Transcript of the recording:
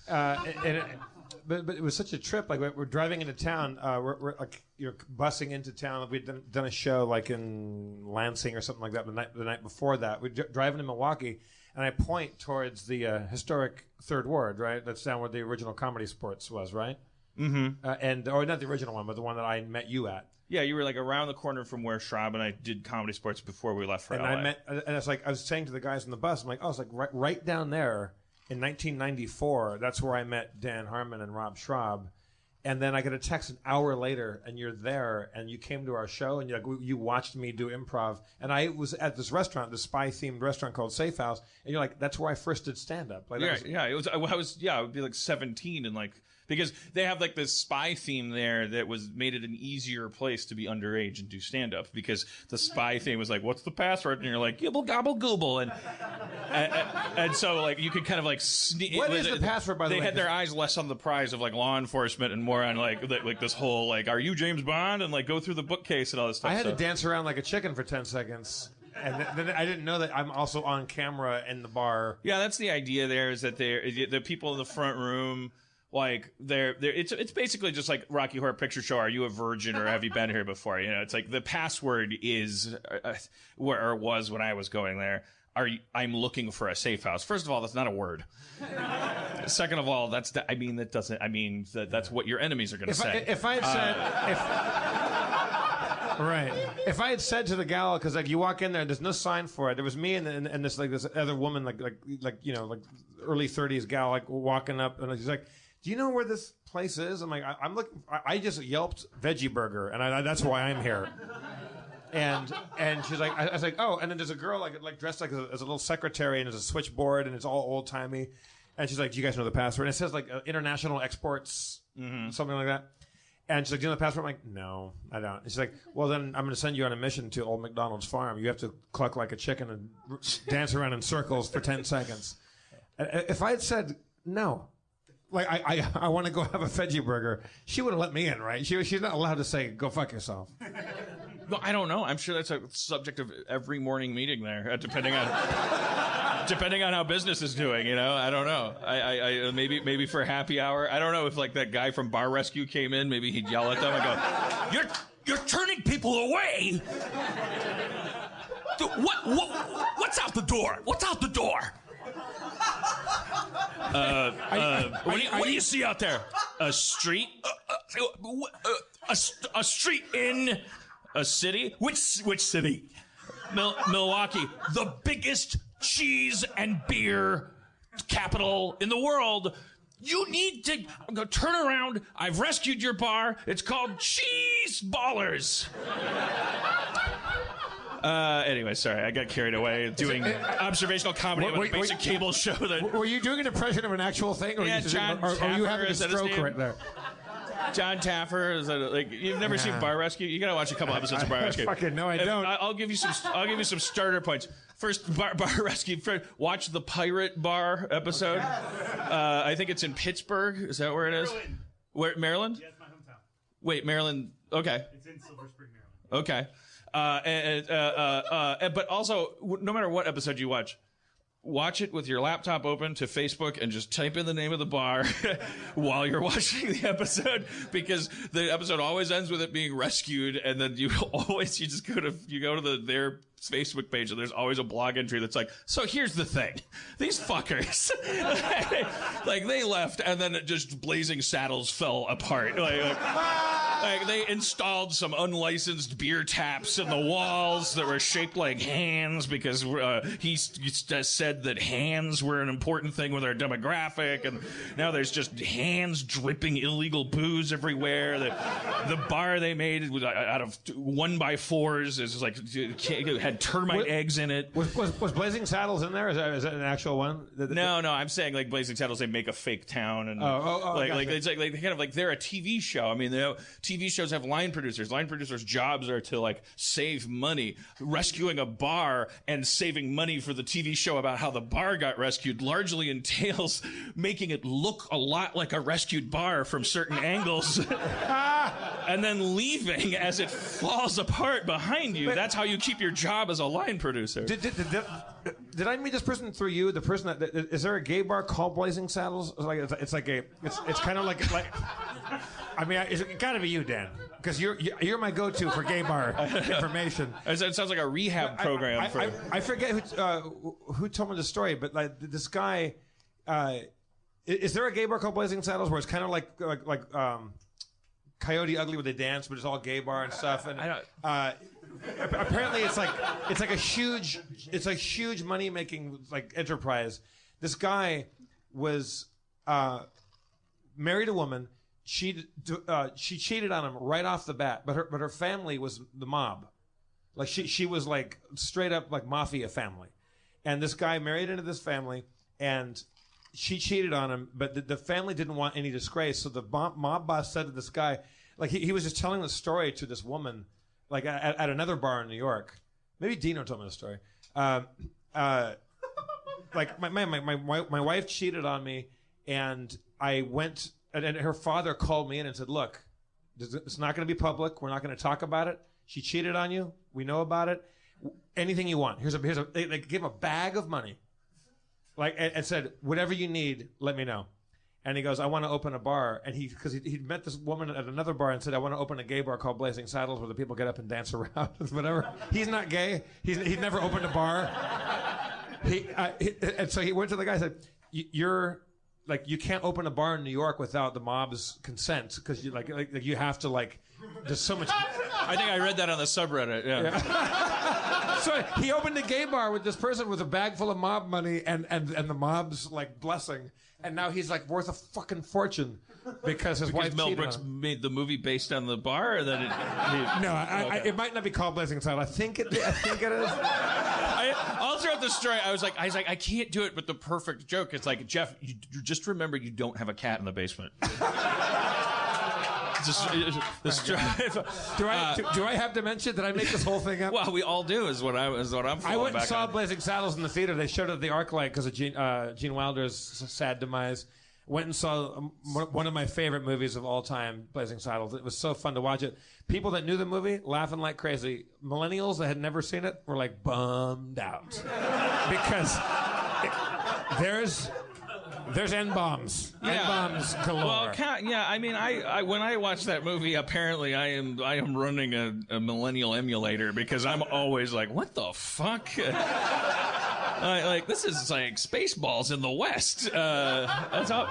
But it was such a trip. Like we're driving into town. We're like you're busing into town. We'd done a show like in Lansing or something like that. The night before that, we're driving to Milwaukee, and I point towards the historic Third Ward. Right, that's down where the original Comedy Sports was. Right. Mm-hmm. Or not the original one, but the one that I met you at. Yeah, you were like around the corner from where Schraub and I did Comedy Sports before we left for LA. And it's like I was saying to the guys on the bus, I'm like, oh, it's like right down there in 1994. That's where I met Dan Harmon and Rob Schraub. And then I get a text an hour later, and you're there, and you came to our show, and you watched me do improv. And I was at this restaurant, this spy-themed restaurant called Safe House, and you're like, that's where I first did stand-up. Like, I would be like 17 and like, because they have like this spy theme there that made it an easier place to be underage and do stand-up, because the spy theme was like, what's the password? And you're like, gibble gobble gooble, and so like you could kind of like sneak. What is the password, by the way? They had their eyes less on the prize of like law enforcement and more on like this whole like, are you James Bond? And like go through the bookcase and all this stuff. I had to dance around like a chicken for 10 seconds. And then I didn't know that I'm also on camera in the bar. Yeah, that's the idea there, is that the people in the front room, like it's basically just like Rocky Horror Picture Show. Are you a virgin or have you been here before? You know, it's like the password is where it was when I was going there. I'm looking for a safe house. First of all, that's not a word. Second of all, that's what your enemies are going to say. If I had said right. If I had said to the gal, because like you walk in there, there's no sign for it. There was me and this like this other woman, like you know, like early 30s gal, like walking up, and she's like, "Do you know where this place is?" I'm like, "I'm looking. I just yelped veggie burger, and that's why I'm here." And she's like, I was like, "Oh," and then there's a girl like dressed like as a little secretary, and there's a switchboard, and it's all old timey, and she's like, "Do you guys know the password?" And it says like international exports, something like that. And she's like, "Do you know the password?" I'm like, "No, I don't." And she's like, "Well, then I'm going to send you on a mission to Old McDonald's farm. You have to cluck like a chicken and dance around in circles for 10 seconds." If I had said no, like I want to go have a veggie burger, she would have let me in, right? She's not allowed to say, "Go fuck yourself." No, I don't know. I'm sure that's a subject of every morning meeting there, depending on how business is doing. You know, I don't know. I maybe for a happy hour. I don't know if like that guy from Bar Rescue came in. Maybe he'd yell at them and go, "You're turning people away. What's out the door? What's out the door? What do you see out there? A street? A street in a city? Which city? Milwaukee, the biggest cheese and beer capital in the world. You need to turn around. I've rescued your bar. It's called Cheese Ballers." Anyway, sorry, I got carried away doing observational comedy on a basic cable show. Were you doing an impression of an actual thing? Or yeah, John Taffer. Are you having a stroke right there? John Taffer is like, you've never seen Bar Rescue? You gotta watch a couple episodes of Bar Rescue. Fucking no, I don't. I'll give you some starter points. First, Bar Rescue. Watch the Pirate Bar episode. I think it's in Pittsburgh. Is that where it is? Maryland. Where, Maryland? Yeah, it's my hometown. Wait, Maryland. Okay. It's in Silver Spring, Maryland. Okay. But also, no matter what episode you watch it with your laptop open to Facebook and just type in the name of the bar while you're watching the episode, because the episode always ends with it being rescued, and then you go to their Facebook page, and there's always a blog entry that's like, "So here's the thing, these fuckers, like they left, and then just Blazing Saddles fell apart, like they installed some unlicensed beer taps in the walls that were shaped like hands because he said that hands were an important thing with our demographic, and now there's just hands dripping illegal booze everywhere. The bar they made was out of 1x4s. It's like it had termite eggs in it. Was Blazing Saddles in there? Is that an actual one? No, I'm saying like Blazing Saddles, they make a fake town, and like it's like kind of like they're a TV show. I mean, TV shows have line producers. Line producers' jobs are to like save money. Rescuing a bar and saving money for the TV show about how the bar got rescued largely entails making it look a lot like a rescued bar from certain angles, and then leaving as it falls apart behind you. That's how you keep your job as a line producer. did I meet this person through you? The person that is there a gay bar called Blazing Saddles? It's kind of like. I mean, it's got to be you, Dan, because you're my go-to for gay bar information. It sounds like a rehab program. I forget who told me the story, but like this guy, is there a gay bar called Blazing Saddles where it's kind of like Coyote Ugly where they dance, but it's all gay bar and stuff? And apparently it's like a huge money making like enterprise. This guy was married a woman. She cheated on him right off the bat, but her family was the mob. Like she was like straight up like mafia family. And this guy married into this family, and she cheated on him, but the family didn't want any disgrace. So the mob boss said to this guy, like he was just telling the story to this woman, like at another bar in New York. Maybe Dino told me the story. Like my wife cheated on me, and I went. And her father called me in and said, look, it's not going to be public. We're not going to talk about it. She cheated on you. We know about it. Anything you want. They gave him a bag of money. Like, and said, whatever you need, let me know. And he goes, I want to open a bar. And because he'd met this woman at another bar and said, I want to open a gay bar called Blazing Saddles where the people get up and dance around and whatever. He's not gay. He'd never opened a bar. And so he went to the guy and said, you're... Like, you can't open a bar in New York without the mob's consent because you you have to there's so much. I think I read that on the subreddit. Yeah. So he opened a gay bar with this person with a bag full of mob money and the mob's blessing, and now he's worth a fucking fortune because his wife Mel cheated Brooks on him. made the movie based on the bar, or that it. It might not be called Blazing Saddle. I think it is. All throughout the story, I was like, I can't do it, but the perfect joke. It's like, Jeff, you just remember you don't have a cat in the basement. Do I have to mention? Did I make this whole thing up? Well, we all do. Is what I'm. I went and saw Blazing Saddles in the theater. They showed it at the ArcLight because of Gene Wilder's sad demise. Went and saw one of my favorite movies of all time, Blazing Saddles. It was so fun to watch it. People that knew the movie, laughing like crazy. Millennials that had never seen it were bummed out. Because there's N-bombs. Yeah. N-bombs galore. Well, yeah, I mean, I when I watch that movie, apparently I am running a millennial emulator because I'm always like, what the fuck? This is like Spaceballs in the West. That's all.